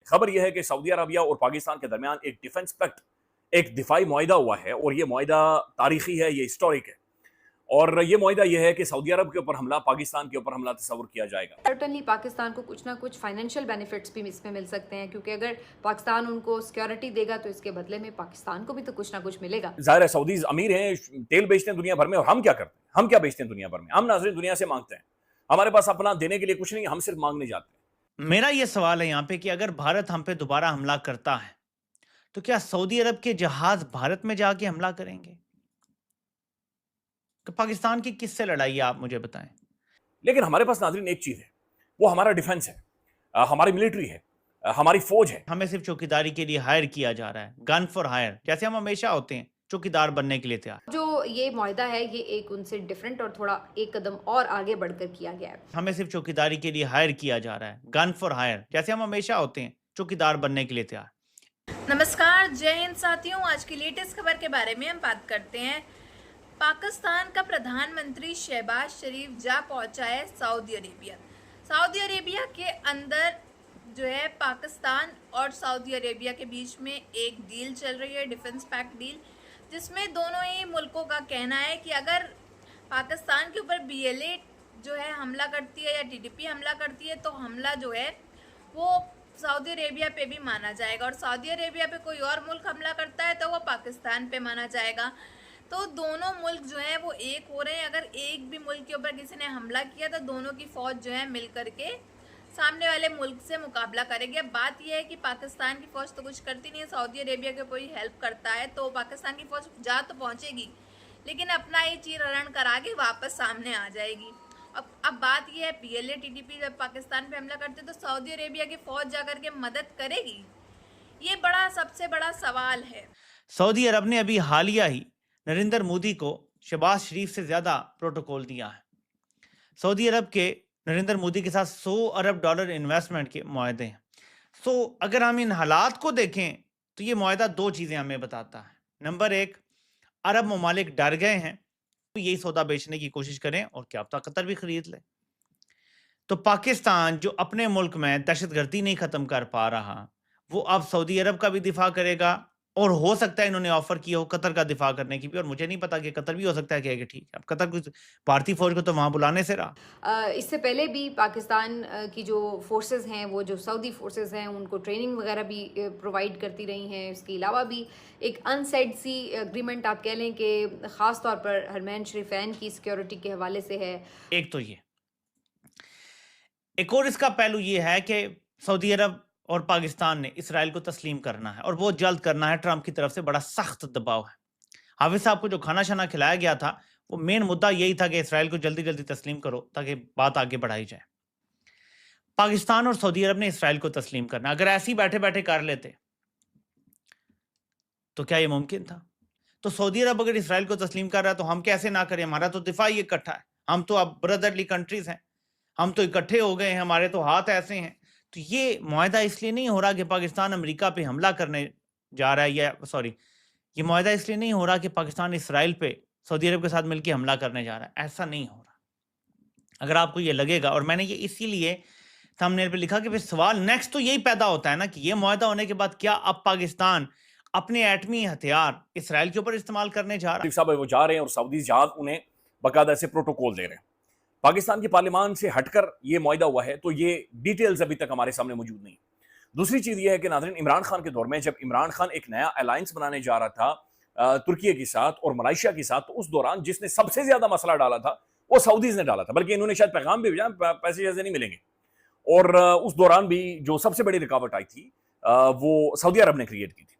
खबर यह है कि सऊदी अरबिया और पाकिस्तान के दरमियान एक डिफेंस पैक्ट, एक दिफाई मुआहिदा हुआ है और ये मुआहिदा तारीखी है, ये हिस्टोरिक है। और ये मुआहिदा यह है कि सऊदी अरब के ऊपर हमला, पाकिस्तान के ऊपर हमला तस्वुर किया जाएगा। सर्टनली पाकिस्तान को कुछ ना कुछ फाइनेंशियल बेनिफिट्स भी इसमें मिल सकते हैं, क्योंकि अगर पाकिस्तान उनको सिक्योरिटी देगा तो इसके बदले में पाकिस्तान को भी तो कुछ ना कुछ मिलेगा। ज़ाहिर है सऊदीज अमीर हैं, तेल बेचते हैं दुनिया भर में, और हम क्या करते हैं? हम क्या बेचते हैं दुनिया भर में? हम नाज़रीन दुनिया से मांगते हैं। हमारे पास अपना देने के लिए कुछ नहीं, हम सिर्फ मांगने जाते हैं। मेरा ये सवाल है यहाँ पे कि अगर भारत हम पे दोबारा हमला करता है तो क्या सऊदी अरब के जहाज भारत में जाके हमला करेंगे? कि पाकिस्तान की किससे लड़ाई है, आप मुझे बताएं। लेकिन हमारे पास नाज़रीन एक चीज़ है, वो हमारा डिफेंस है, हमारी मिलिट्री है, हमारी फौज है। हमें सिर्फ चौकीदारी के लिए हायर किया जा रहा है, गन फॉर हायर, जैसे हम हमेशा होते हैं चौकीदार बनने के लिए तैयार। जो ये मुआहिदा है ये एक उनसे डिफरेंट और थोड़ा एक कदम और आगे बढ़कर किया गया है। हमें सिर्फ चौकीदारी के लिए हायर किया जा रहा है, गन फॉर हायर, जैसे हम हमेशा होते हैं चौकीदार बनने के लिए तैयार। नमस्कार, जय हिंद साथियों। आज की लेटेस्ट खबर के बारे में हम बात करते हैं। पाकिस्तान का प्रधानमंत्री शहबाज शरीफ जा पहुंचा है सऊदी अरेबिया। सऊदी अरेबिया के अंदर जो है पाकिस्तान और सऊदी अरेबिया के बीच में एक डील चल रही है, डिफेंस पैक्ट डील, जिसमें दोनों ही मुल्कों का कहना है कि अगर पाकिस्तान के ऊपर BLA जो है हमला करती है या TTP हमला करती है तो हमला जो है वो सऊदी अरेबिया पे भी माना जाएगा, और सऊदी अरेबिया पे कोई और मुल्क हमला करता है तो वो पाकिस्तान पे माना जाएगा। तो दोनों मुल्क जो हैं वो एक हो रहे हैं। अगर एक भी मुल्क के ऊपर किसी ने हमला किया तो दोनों की फ़ौज जो है मिल करके सामने वाले मुल्क से मुकाबला करेगी। अब बात यह है कि पाकिस्तान की फ़ौज तो कुछ करती नहीं है, सऊदी अरेबिया के कोई हेल्प करता है तो पाकिस्तान की फ़ौज जा तो पहुँचेगी लेकिन अपना ही चीर हरण करा के वापस सामने आ जाएगी। अब बात यह है BLA TTP जब पाकिस्तान पे हमला करते तो सऊदी अरेबिया की फ़ौज जा करके मदद करेगी, ये बड़ा सबसे बड़ा सवाल है। सऊदी अरब ने अभी हालिया ही नरेंद्र मोदी को शहबाज शरीफ से ज्यादा प्रोटोकॉल दिया है। सऊदी अरब के नरेंद्र मोदी के साथ $100 अरब इन्वेस्टमेंट के मुआहदे हैं। अगर हम इन हालात को देखें तो ये मुआहदा दो चीज़ें हमें बताता है। नंबर एक, अरब ममालिक डर गए हैं तो यही सौदा बेचने की कोशिश करें और क्या पता कतर भी खरीद ले। तो पाकिस्तान जो अपने मुल्क में दहशतगर्दी नहीं ख़त्म कर पा रहा, वो अब सऊदी अरब का भी दिफा करेगा, और हो सकता है इन्होंने ऑफर किया हो कतर का दिफा करने की भी, और मुझे नहीं पता कि कतर भी हो सकता है कि ठीक है, अब कतर कुछ भारतीय फौज को तो वहां बुलाने से रहा। इससे पहले भी पाकिस्तान की जो फोर्सेस हैं, वो जो सऊदी फोर्सेस हैं उनको ट्रेनिंग वगैरह भी प्रोवाइड करती रही हैं। इसके अलावा भी एक अनसेड सी एग्रीमेंट आप कह लें कि ख़ास तौर पर हरमैन शरीफैन की सिक्योरिटी के हवाले से है। एक तो ये, एक और इसका पहलू ये है कि सऊदी अरब और पाकिस्तान ने इसराइल को तस्लीम करना है और बहुत जल्द करना है। ट्रंप की तरफ से बड़ा सख्त दबाव है। हाफिज साहब को जो खाना शाना खिलाया गया था वो मेन मुद्दा यही था कि इसराइल को जल्दी जल्दी तस्लीम करो ताकि बात आगे बढ़ाई जाए। पाकिस्तान और सऊदी अरब ने इसराइल को तस्लीम करना, अगर ऐसे ही बैठे बैठे कर लेते तो क्या ये मुमकिन था? तो सऊदी अरब अगर इसराइल को तस्लीम कर रहा है तो हम कैसे ना करें? हमारा तो दिफा ही इकट्ठा है, हम तो अब ब्रदरली कंट्रीज हैं, हम तो इकट्ठे हो गए हैं, हमारे तो हाथ ऐसे हैं। तो ये मुआहदा इसलिए नहीं हो रहा कि पाकिस्तान अमेरिका पे हमला करने जा रहा है, या सॉरी, ये मुआहदा इसलिए नहीं हो रहा कि पाकिस्तान इसराइल पे सऊदी अरब के साथ मिलकर हमला करने जा रहा है, ऐसा नहीं हो रहा। अगर आपको ये लगेगा, और मैंने ये इसीलिए थंबनेल पे लिखा कि फिर सवाल नेक्स्ट तो यही पैदा होता है ना कि ये मुआहदा होने के बाद क्या अब पाकिस्तान अपने एटमी हथियार इसराइल के ऊपर इस्तेमाल करने जा रहा है? साहब वो जा रहे हैं और सऊदी जहाज उन्हें बाकायदा से प्रोटोकॉल दे रहे हैं। पाकिस्तान की पार्लियामान से हटकर ये मुआहिदा हुआ है, तो ये डिटेल्स अभी तक हमारे सामने मौजूद नहीं। दूसरी चीज ये है कि नाज़रीन, इमरान खान के दौर में जब इमरान खान एक नया अलायंस बनाने जा रहा था तुर्की के साथ और मलेशिया के साथ, तो उस दौरान जिसने सबसे ज्यादा मसला डाला था वो सऊदीज ने डाला था, बल्कि इन्होंने शायद पैगाम भी भेजा पैसे जैसे नहीं मिलेंगे। और उस दौरान भी जो सबसे बड़ी रुकावट आई थी वो सऊदी अरब ने क्रिएट की थी।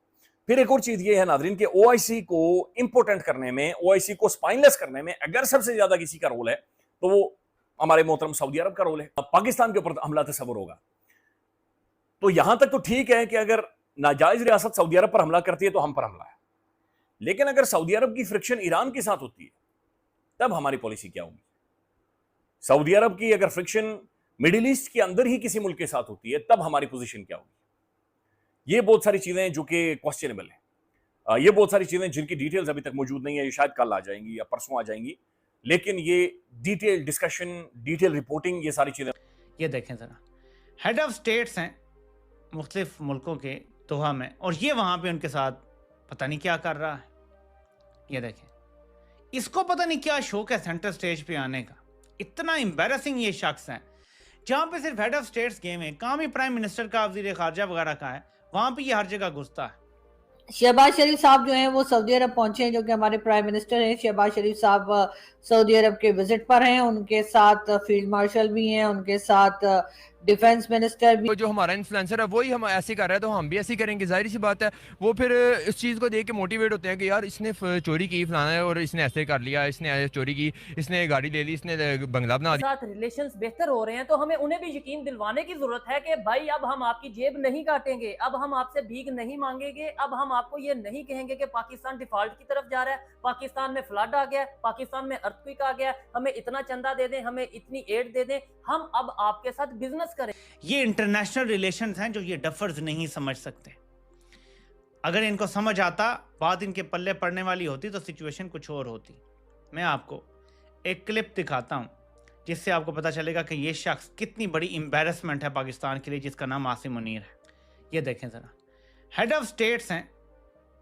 फिर एक और चीज ये है नाज़रीन कि OIC को इंपोर्टेंट करने में, OIC को स्पाइनलेस करने में अगर सबसे ज्यादा किसी का रोल है तो वो हमारे मोहतरम सऊदी अरब का रोल है। पाकिस्तान के ऊपर हमला तस्वर होगा तो यहां तक तो ठीक है कि अगर नाजायज रियासत सऊदी अरब पर हमला करती है तो हम पर हमला है, लेकिन अगर सऊदी अरब की फ्रिक्शन ईरान के साथ होती है तब हमारी पॉलिसी क्या होगी? सऊदी अरब की अगर फ्रिक्शन मिडिल ईस्ट के अंदर ही किसी मुल्क के साथ होती है तब हमारी पोजीशन क्या होगी? ये बहुत सारी चीजें जो कि क्वेश्चनेबल है, ये बहुत सारी चीजें जिनकी डिटेल्स अभी तक मौजूद नहीं है, ये शायद कल आ जाएंगी या परसों आ जाएंगी, लेकिन ये डिटेल डिस्कशन, डिटेल रिपोर्टिंग, ये सारी चीजें। ये देखें जरा, हेड ऑफ स्टेट्स हैं मुख्तलिफ मुल्कों के दोहा में, और ये वहाँ पे उनके साथ पता नहीं क्या कर रहा है। ये देखें, इसको पता नहीं क्या शौक है सेंटर स्टेज पे आने का। इतना एम्बैरसिंग ये शख्स है, जहाँ पे सिर्फ हेड ऑफ स्टेट्स गेम है, काम ही प्राइम मिनिस्टर का, वज़ीर खारजा वगैरह का है, वहाँ पे ये हर जगह घुसता है। शहबाज शरीफ साहब जो हैं वो सऊदी अरब पहुंचे हैं, जो कि हमारे प्राइम मिनिस्टर हैं। शहबाज शरीफ साहब सऊदी अरब के विजिट पर हैं, उनके साथ फील्ड मार्शल भी हैं, उनके साथ डिफेंस मिनिस्टर भी। जो हमारा इन्फ्लुएंसर है वही हम ऐसे कर रहे हैं तो हम भी ऐसे ही करेंगे, जाहिर सी बात है। वो फिर इस चीज़ को देख के मोटिवेट होते हैं कि यार इसने चोरी की फलाना है और इसने ऐसे कर लिया, इसने चोरी की, इसने गाड़ी ले ली, इसने बंगला बना दिया। साथ रिलेशंस बेहतर हो रहे हैं तो हमें उन्हें भी यकीन दिलवाने की जरूरत है कि भाई अब हम आपकी जेब नहीं काटेंगे, अब हम आपसे भीख नहीं मांगेंगे, अब हम आपको ये नहीं कहेंगे कि पाकिस्तान डिफॉल्ट की तरफ जा रहा है, पाकिस्तान में फ्लड आ गया, पाकिस्तान में अर्थक्वेक आ गया, हमें इतना चंदा दे दें, हमें इतनी एड दे दें, हम अब आपके साथ बिजनेस करें। ये इंटरनेशनल रिलेशंस हैं जो ये डफर्स नहीं समझ सकते। अगर इनको समझ आता, बात इनके पल्ले पड़ने वाली होती तो सिचुएशन कुछ और होती। मैं आपको एक क्लिप दिखाता हूं जिससे आपको पता चलेगा कि ये शख्स कितनी बड़ी एम्बैरसमेंट है पाकिस्तान के लिए, जिसका नाम आसिम मुनीर है। ये देखें ज़रा, हेड ऑफ स्टेट्स हैं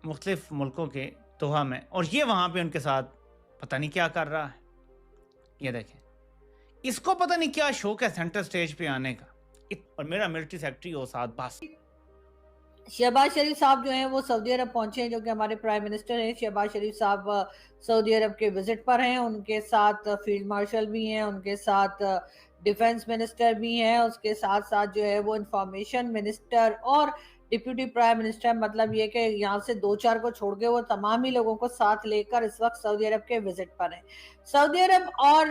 मुख्तलिफ मुल्कों के दोहा में, और ये वहाँ पे उनके साथ पता नहीं क्या कर रहा है। ये देखें, इसको पता नहीं क्या शौक है सेंटर स्टेज पे आने का, और मेरा मिलिट्री सेक्रेटरी हो साथ बस। शहबाज शरीफ साहब जो हैं वो सऊदी अरब पहुंचे हैं, जो कि हमारे प्राइम मिनिस्टर हैं। शहबाज शरीफ साहब सऊदी अरब के विजिट पर हैं, उनके साथ फील्ड मार्शल भी हैं, उनके साथ डिफेंस मिनिस्टर भी हैं, उसके साथ साथ जो है वो इंफॉर्मेशन मिनिस्टर और डिप्यूटी प्राइम मिनिस्टर। मतलब ये कि यहाँ से 2-4 को छोड़ के वो तमाम ही लोगों को साथ लेकर इस वक्त सऊदी अरब के विजिट पर हैं। सऊदी अरब और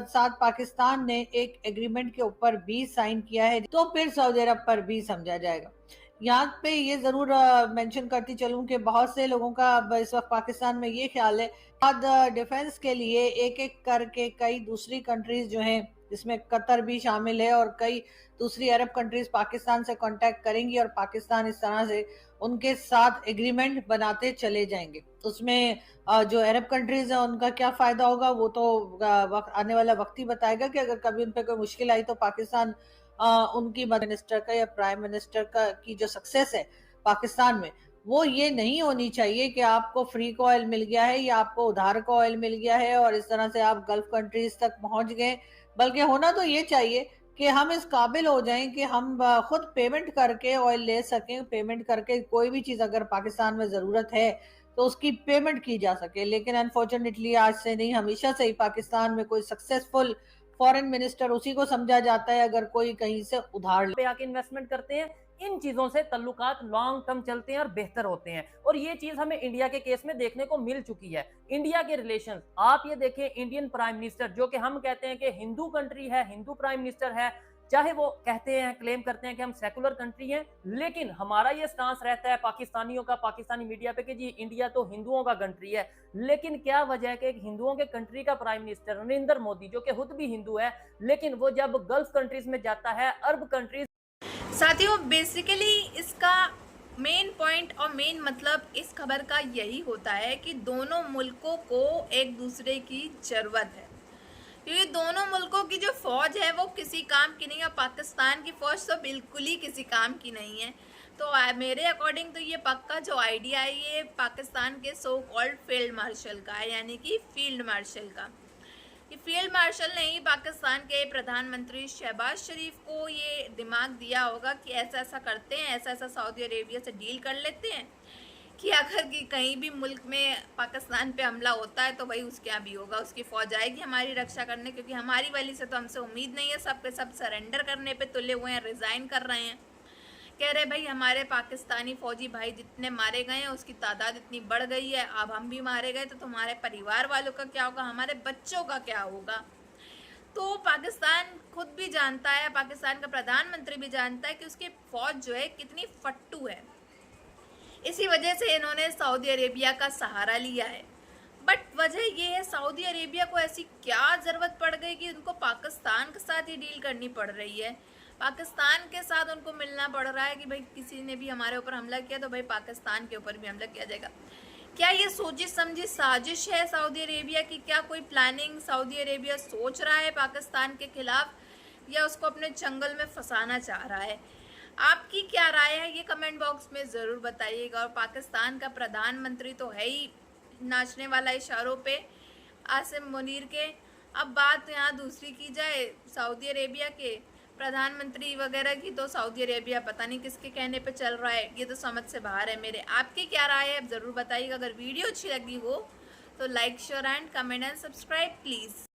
साथ पाकिस्तान ने एक एग्रीमेंट के ऊपर भी साइन किया है, तो फिर सऊदी अरब पर भी समझा जाएगा। यहाँ पे ये जरूर मेंशन करती चलूं कि बहुत से लोगों का अब इस वक्त पाकिस्तान में ये ख्याल है आज डिफेंस के लिए एक एक करके कई दूसरी कंट्रीज जो हैं, जिसमें कतर भी शामिल है, और कई दूसरी अरब कंट्रीज पाकिस्तान से कांटेक्ट करेंगी और पाकिस्तान इस तरह से उनके साथ एग्रीमेंट बनाते चले जाएंगे। उसमें जो अरब कंट्रीज है उनका क्या फायदा होगा वो तो आने वाला वक्त ही बताएगा कि अगर कभी उन पर कोई मुश्किल आई तो पाकिस्तान उनकी मिनिस्टर का या प्राइम मिनिस्टर का की जो सक्सेस है पाकिस्तान में, वो ये नहीं होनी चाहिए कि आपको फ्री का ऑयल मिल गया है या आपको उधार का ऑयल मिल गया है और इस तरह से आप गल्फ कंट्रीज तक पहुंच गए। बल्कि होना तो ये चाहिए कि हम इस काबिल हो जाएं कि हम खुद पेमेंट करके ऑयल ले सकें, पेमेंट करके कोई भी चीज़ अगर पाकिस्तान में ज़रूरत है तो उसकी पेमेंट की जा सके। लेकिन अनफॉर्चुनेटली आज से नहीं, हमेशा से ही पाकिस्तान में कोई सक्सेसफुल फॉरेन मिनिस्टर उसी को समझा जाता है अगर कोई कहीं से उधार पे आके इन्वेस्टमेंट करते हैं। इन चीजों से तल्लुकात लॉन्ग टर्म चलते हैं और बेहतर होते हैं, और ये चीज हमें इंडिया के केस में देखने को मिल चुकी है। इंडिया के रिलेशंस आप ये देखें, इंडियन प्राइम मिनिस्टर जो कि हम कहते हैं कि हिंदू कंट्री है, हिंदू प्राइम मिनिस्टर है, चाहे वो कहते हैं, क्लेम करते हैं कि हम सेकुलर कंट्री हैं, लेकिन हमारा ये स्टांस रहता है पाकिस्तानियों का, पाकिस्तानी मीडिया पे कि जी इंडिया तो हिंदुओं का कंट्री है। लेकिन क्या वजह है कि हिंदुओं के कंट्री का प्राइम मिनिस्टर नरेंद्र मोदी, जो कि खुद भी हिंदू है, लेकिन वो जब गल्फ कंट्रीज में जाता है, अरब कंट्रीज। साथियों, बेसिकली इसका मेन पॉइंट और मेन मतलब इस खबर का यही होता है कि दोनों मुल्कों को एक दूसरे की ज़रूरत है, क्योंकि दोनों मुल्कों की जो फ़ौज है वो किसी काम की नहीं है। पाकिस्तान की फ़ौज तो बिल्कुल ही किसी काम की नहीं है। तो मेरे अकॉर्डिंग तो ये पक्का जो आइडिया है ये पाकिस्तान के सो कॉल्ड फील्ड मार्शल का है, यानी कि फील्ड मार्शल का। ये फील्ड मार्शल ने ही पाकिस्तान के प्रधानमंत्री शहबाज शरीफ को ये दिमाग दिया होगा कि ऐसा ऐसा करते हैं, ऐसा ऐसा सऊदी अरेबिया से डील कर लेते हैं कि अगर कि कहीं भी मुल्क में पाकिस्तान पे हमला होता है तो भाई उसके यहाँ भी होगा, उसकी फ़ौज आएगी हमारी रक्षा करने, क्योंकि हमारी वाली से तो हमसे उम्मीद नहीं है। सब के सब सरेंडर करने पे तुले हुए हैं, रिज़ाइन कर रहे हैं, कह रहे भाई हमारे पाकिस्तानी फ़ौजी भाई जितने मारे गए हैं उसकी तादाद इतनी बढ़ गई है, अब हम भी मारे गए तो तुम्हारे परिवार वालों का क्या होगा, हमारे बच्चों का क्या होगा। तो पाकिस्तान खुद भी जानता है, पाकिस्तान का प्रधानमंत्री भी जानता है कि उसकी फ़ौज जो है कितनी फट्टू है। इसी वजह से इन्होंने सऊदी अरेबिया का सहारा लिया है। बट वजह ये है, सऊदी अरेबिया को ऐसी क्या ज़रूरत पड़ गई कि उनको पाकिस्तान के साथ ही डील करनी पड़ रही है। पाकिस्तान के साथ उनको मिलना पड़ रहा है कि भाई किसी ने भी हमारे ऊपर हमला किया तो भाई पाकिस्तान के ऊपर भी हमला किया जाएगा। क्या ये सोची समझी साजिश है सऊदी अरेबिया की? क्या कोई प्लानिंग सऊदी अरेबिया सोच रहा है पाकिस्तान के खिलाफ, या उसको अपने जंगल में फंसाना चाह रहा है? आपकी क्या राय है ये कमेंट बॉक्स में ज़रूर बताइएगा। और पाकिस्तान का प्रधानमंत्री तो है ही नाचने वाला इशारों पे, आसिम मुनीर के। अब बात यहाँ दूसरी की जाए सऊदी अरेबिया के प्रधानमंत्री वगैरह की, तो सऊदी अरेबिया पता नहीं किसके कहने पे चल रहा है, ये तो समझ से बाहर है मेरे। आपकी क्या राय है आप ज़रूर बताइएगा। अगर वीडियो अच्छी लगी हो तो like share and comment and subscribe please.